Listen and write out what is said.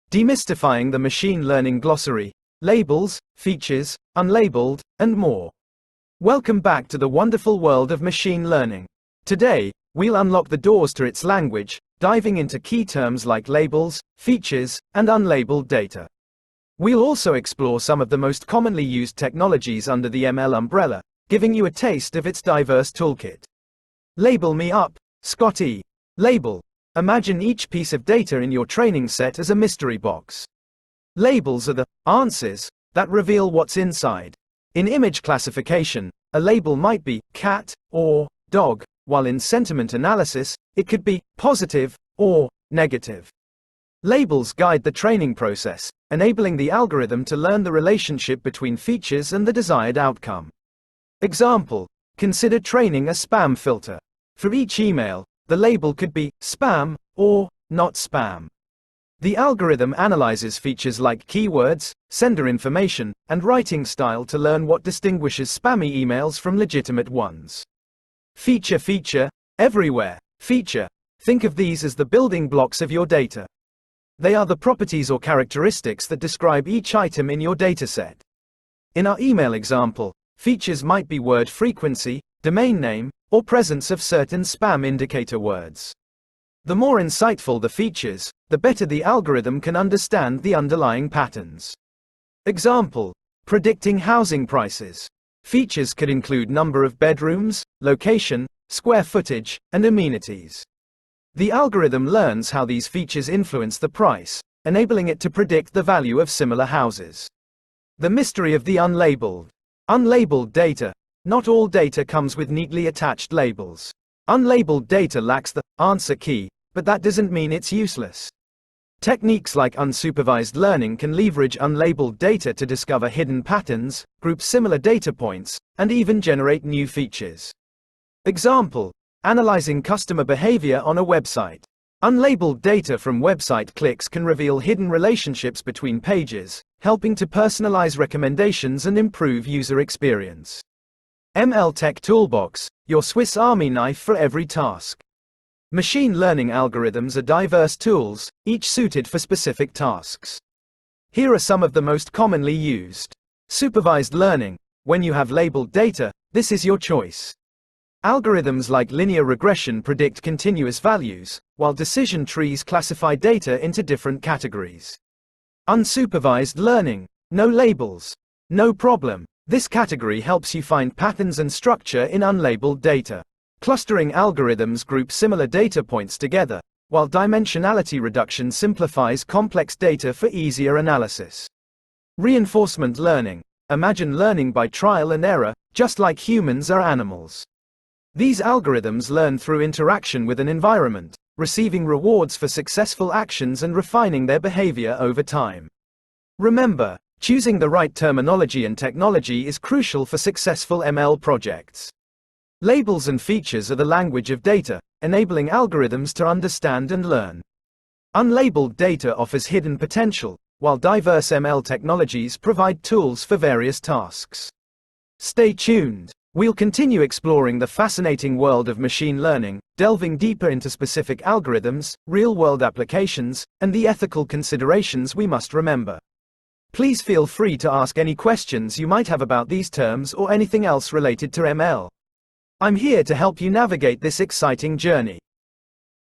demystifying the machine learning glossary, labels, features, unlabeled, and more. Welcome back to the wonderful world of machine learning. Today, we'll unlock the doors to its language, diving into key terms like labels, features, and unlabeled data. We'll also explore some of the most commonly used technologies under the ML umbrella, giving you a taste of its diverse toolkit. Label me up, Scotty. Label. Imagine each piece of data in your training set as a mystery box. Labels are the answers that reveal what's inside. In image classification, a label might be cat or dog, while in sentiment analysis, it could be positive or negative. Labels guide the training process, enabling the algorithm to learn the relationship between features and the desired outcome. Example: consider training a spam filter. For each email, the label could be spam or not spam. The algorithm analyzes features like keywords, sender information, and writing style to learn what distinguishes spammy emails from legitimate ones. Feature, everywhere. Feature. Think of these as the building blocks of your data. They are the properties or characteristics that describe each item in your dataset. In our email example, features might be word frequency, domain name, or presence of certain spam indicator words. The more insightful the features, the better the algorithm can understand the underlying patterns. Example: predicting housing prices. Features could include number of bedrooms, location, square footage, and amenities. The algorithm learns how these features influence the price, enabling it to predict the value of similar houses. The mystery of the unlabeled. Unlabeled data. Not all data comes with neatly attached labels. Unlabeled data lacks the answer key, but that doesn't mean it's useless. Techniques like unsupervised learning can leverage unlabeled data to discover hidden patterns, group similar data points, and even generate new features. Example: analyzing customer behavior on a website. Unlabeled data from website clicks can reveal hidden relationships between pages, helping to personalize recommendations and improve user experience. ML Tech Toolbox, your Swiss Army knife for every task. Machine learning algorithms are diverse tools, each suited for specific tasks. Here are some of the most commonly used. Supervised learning. When you have labeled data, this is your choice. Algorithms like linear regression predict continuous values, while decision trees classify data into different categories. Unsupervised learning. No labels. No problem. This category helps you find patterns and structure in unlabeled data. Clustering algorithms group similar data points together, while dimensionality reduction simplifies complex data for easier analysis. Reinforcement learning. Imagine learning by trial and error, just like humans are animals. These algorithms learn through interaction with an environment, receiving rewards for successful actions and refining their behavior over time. Remember, choosing the right terminology and technology is crucial for successful ML projects. Labels and features are the language of data, enabling algorithms to understand and learn. Unlabeled data offers hidden potential, while diverse ML technologies provide tools for various tasks. Stay tuned. We'll continue exploring the fascinating world of machine learning, delving deeper into specific algorithms, real-world applications, and the ethical considerations we must remember. Please feel free to ask any questions you might have about these terms or anything else related to ML. I'm here to help you navigate this exciting journey.